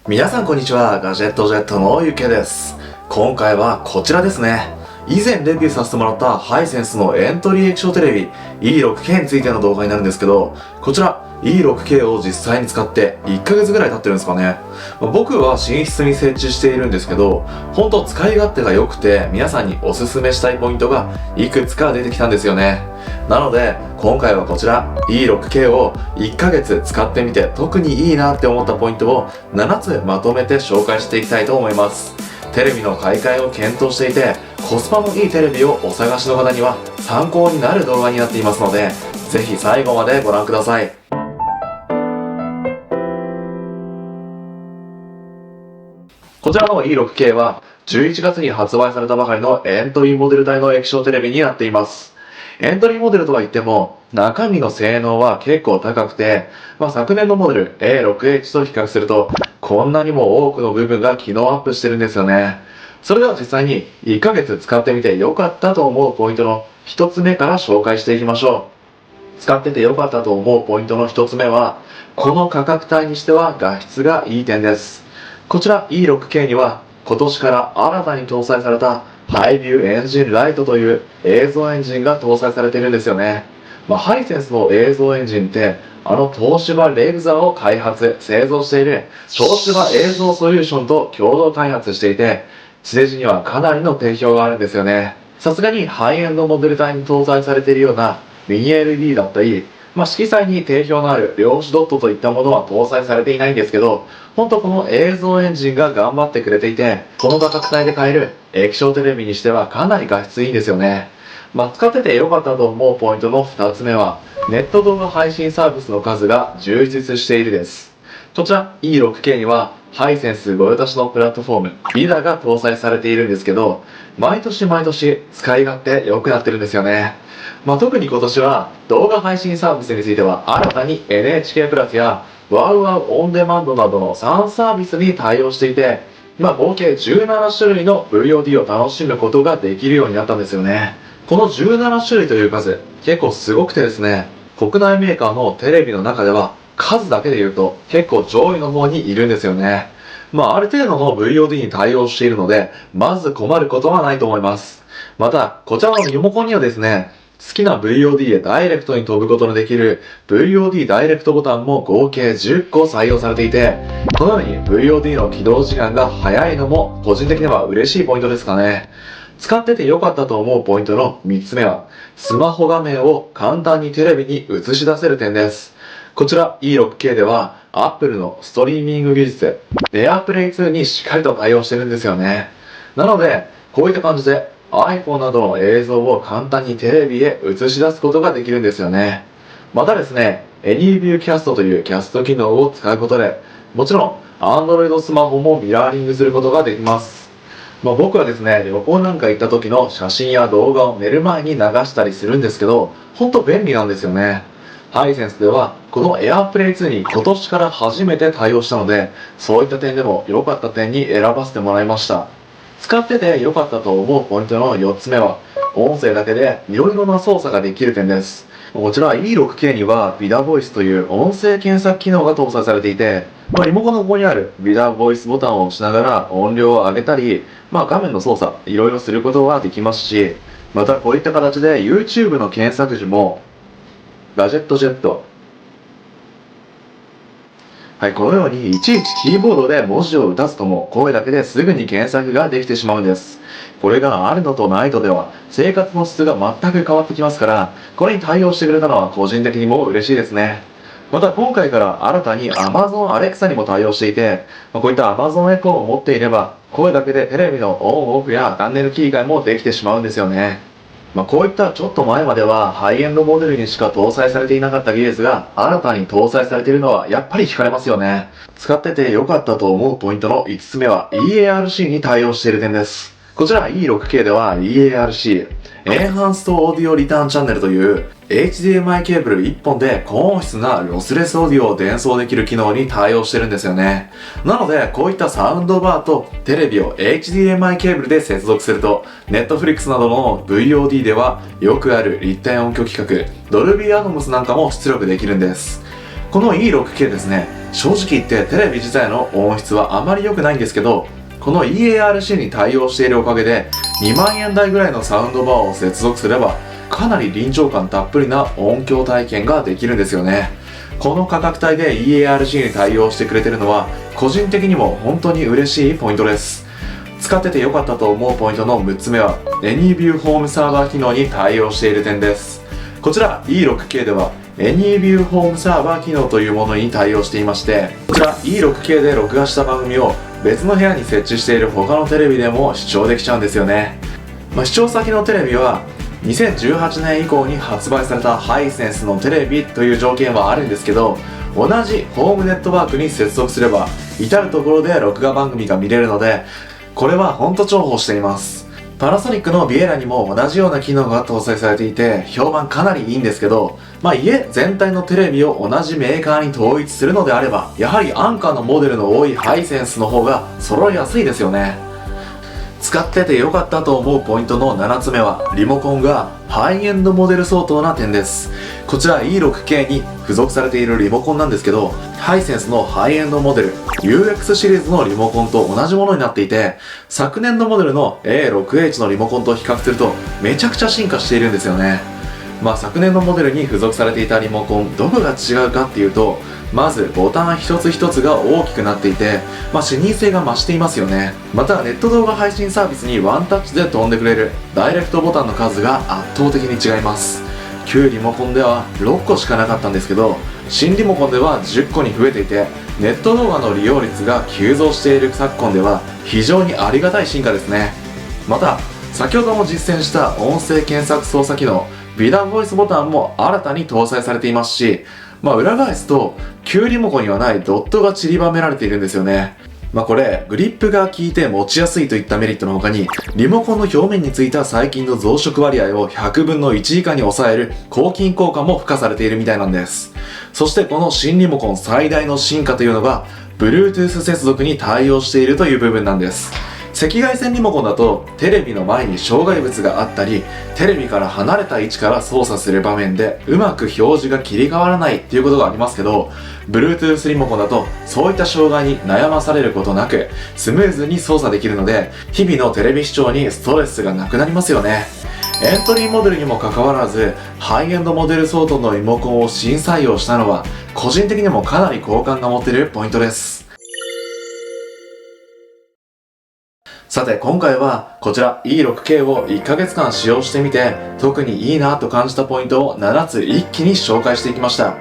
皆さんこんにちは、ガジェットジェットのゆけです。今回はこちらですね。以前レビューさせてもらったハイセンスのエントリー液晶テレビ E6K についての動画になるんですけど、こちら E6K を実際に使って1ヶ月ぐらい経ってるんですかね。僕は寝室に設置しているんですけど、本当使い勝手が良くて皆さんにおすすめしたいポイントがいくつか出てきたんですよね。なので今回はこちら E6K を1ヶ月使ってみて特にいいなって思ったポイントを7つまとめて紹介していきたいと思います。テレビの買い替えを検討していてコスパのいいテレビをお探しの方には参考になる動画になっていますので、ぜひ最後までご覧ください。こちらの E6K は11月に発売されたばかりのエントリーモデル帯の液晶テレビになっています。エントリーモデルとは言っても中身の性能は結構高くて、昨年のモデル A6H と比較するとこんなにも多くの部分が機能アップしてるんですよね。それでは実際に1ヶ月使ってみて良かったと思うポイントの1つ目から紹介していきましょう。使ってて良かったと思うポイントの1つ目は、この価格帯にしては画質がいい点です。こちら E6K には今年から新たに搭載されたハイビューエンジンライトという映像エンジンが搭載されているんですよね。ハイセンスの映像エンジンって東芝レグザを開発製造している東芝映像ソリューションと共同開発していて、地デジにはかなりの定評があるんですよね。さすがにハイエンドモデル帯に搭載されているようなミニ LED だったり、色彩に定評のある量子ドットといったものは搭載されていないんですけど、本当この映像エンジンが頑張ってくれていて、この価格帯で買える液晶テレビにしてはかなり画質いいんですよね。使ってて良かったと思うポイントの2つ目は、ネット動画配信サービスの数が充実しているです。こちら E6K にはハイセンス御用達のプラットフォーム VIDA が搭載されているんですけど、毎年毎年使い勝手良くなってるんですよね。特に今年は動画配信サービスについては新たに NHK プラスやワウワウオンデマンドなどの3サービスに対応していて、合計17種類の VOD を楽しむことができるようになったんですよね。この17種類という数結構すごくてですね、国内メーカーのテレビの中では数だけで言うと結構上位の方にいるんですよね。ある程度の VOD に対応しているのでまず困ることはないと思います。またこちらのリモコンにはですね、好きな VOD へダイレクトに飛ぶことのできる VOD ダイレクトボタンも合計10個採用されていて、このように VOD の起動時間が早いのも個人的には嬉しいポイントですかね。使ってて良かったと思うポイントの3つ目は、スマホ画面を簡単にテレビに映し出せる点です。こちら E6K では Apple のストリーミング技術 AirPlay 2にしっかりと対応してるんですよね。なのでこういった感じで iPhone などの映像を簡単にテレビへ映し出すことができるんですよね。またですね、AnyView Cast というキャスト機能を使うことで、もちろん Android スマホもミラーリングすることができます。僕はですね、旅行なんか行った時の写真や動画を寝る前に流したりするんですけど、ほんと便利なんですよね。ハイセンスではこの AirPlay 2に今年から初めて対応したので、そういった点でも良かった点に選ばせてもらいました。使ってて良かったと思うポイントの4つ目は、音声だけでいろいろな操作ができる点です。こちら E6K には VIDA Voice という音声検索機能が搭載されていて、リモコンの横にある VIDA Voice ボタンを押しながら音量を上げたり、画面の操作いろいろすることができますし、またこういった形で YouTube の検索時もガジェットジェット、このようにいちいちキーボードで文字を打たずとも声だけですぐに検索ができてしまうんです。これがあるのとないとでは生活の質が全く変わってきますから、これに対応してくれたのは個人的にも嬉しいですね。また今回から新たに Amazon Alexa にも対応していて、こういった Amazon Echo を持っていれば声だけでテレビのオンオフやチャンネル切り替えもできてしまうんですよね。こういったちょっと前まではハイエンドモデルにしか搭載されていなかった技術が新たに搭載されているのはやっぱり惹かれますよね。使ってて良かったと思うポイントの5つ目は EARC に対応している点です。こちら E6K では EARC Enhanced Audio Return Channel という HDMI ケーブル1本で高音質なロスレスオーディオを伝送できる機能に対応してるんですよね。なのでこういったサウンドバーとテレビを HDMI ケーブルで接続すると Netflix などの VOD ではよくある立体音響規格ドルビーアトモスなんかも出力できるんです。ここの E6K ですね、正直言ってテレビ自体の音質はあまり良くないんですけど、この EARC に対応しているおかげで2万円台ぐらいのサウンドバーを接続すればかなり臨場感たっぷりな音響体験ができるんですよね。この価格帯で EARC に対応してくれてるのは個人的にも本当に嬉しいポイントです。使ってて良かったと思うポイントの6つ目は AnyView ホームサーバー機能に対応している点です。こちら E6K では AnyView ホームサーバー機能というものに対応していまして、こちら E6K で録画した番組を別の部屋に設置している他のテレビでも視聴できちゃうんですよね。視聴先のテレビは2018年以降に発売されたハイセンスのテレビという条件はあるんですけど、同じホームネットワークに接続すれば至る所で録画番組が見れるので、これはほんと重宝しています。パナソニックのビエラにも同じような機能が搭載されていて評判かなりいいんですけど、家全体のテレビを同じメーカーに統一するのであればやはり安価のモデルの多いハイセンスの方が揃いやすいですよね。使ってて良かったと思うポイントの7つ目はリモコンがハイエンドモデル相当な点です。こちら E6K に付属されているリモコンなんですけど、ハイセンスのハイエンドモデル UX シリーズのリモコンと同じものになっていて、昨年のモデルの A6H のリモコンと比較するとめちゃくちゃ進化しているんですよね。昨年のモデルに付属されていたリモコンどこが違うかっていうと、まずボタン一つ一つが大きくなっていて、視認性が増していますよね。またネット動画配信サービスにワンタッチで飛んでくれるダイレクトボタンの数が圧倒的に違います。旧リモコンでは6個しかなかったんですけど、新リモコンでは10個に増えていて、ネット動画の利用率が急増している昨今では非常にありがたい進化ですね。また先ほども実践した音声検索操作機能ビダボイスボタンも新たに搭載されていますし、裏返すと旧リモコンにはないドットが散りばめられているんですよね。これグリップが効いて持ちやすいといったメリットの他に、リモコンの表面についた細菌の増殖割合を100分の1以下に抑える抗菌効果も付加されているみたいなんです。そしてこの新リモコン最大の進化というのが Bluetooth 接続に対応しているという部分なんです。赤外線リモコンだとテレビの前に障害物があったり、テレビから離れた位置から操作する場面でうまく表示が切り替わらないっていうことがありますけど、 Bluetooth リモコンだとそういった障害に悩まされることなくスムーズに操作できるので、日々のテレビ視聴にストレスがなくなりますよね。エントリーモデルにもかかわらずハイエンドモデル相当のリモコンを新採用したのは個人的にもかなり好感が持てるポイントです。さて今回はこちら E6K を1ヶ月間使用してみて特にいいなと感じたポイントを7つ一気に紹介していきました。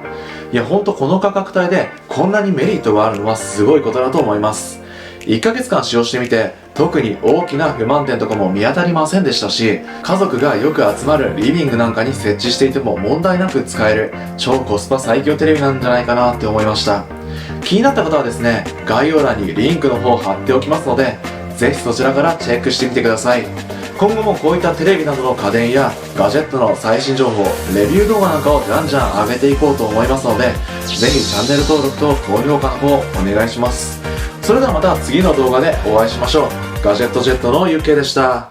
いやほんとこの価格帯でこんなにメリットがあるのはすごいことだと思います。1ヶ月間使用してみて特に大きな不満点とかも見当たりませんでしたし、家族がよく集まるリビングなんかに設置していても問題なく使える超コスパ最強テレビなんじゃないかなって思いました。気になった方はですね、概要欄にリンクの方貼っておきますのでぜひそちらからチェックしてみてください。今後もこういったテレビなどの家電やガジェットの最新情報、レビュー動画なんかをじゃんじゃん上げていこうと思いますので、ぜひチャンネル登録と高評価の方お願いします。それではまた次の動画でお会いしましょう。ガジェットジェットのゆっけいでした。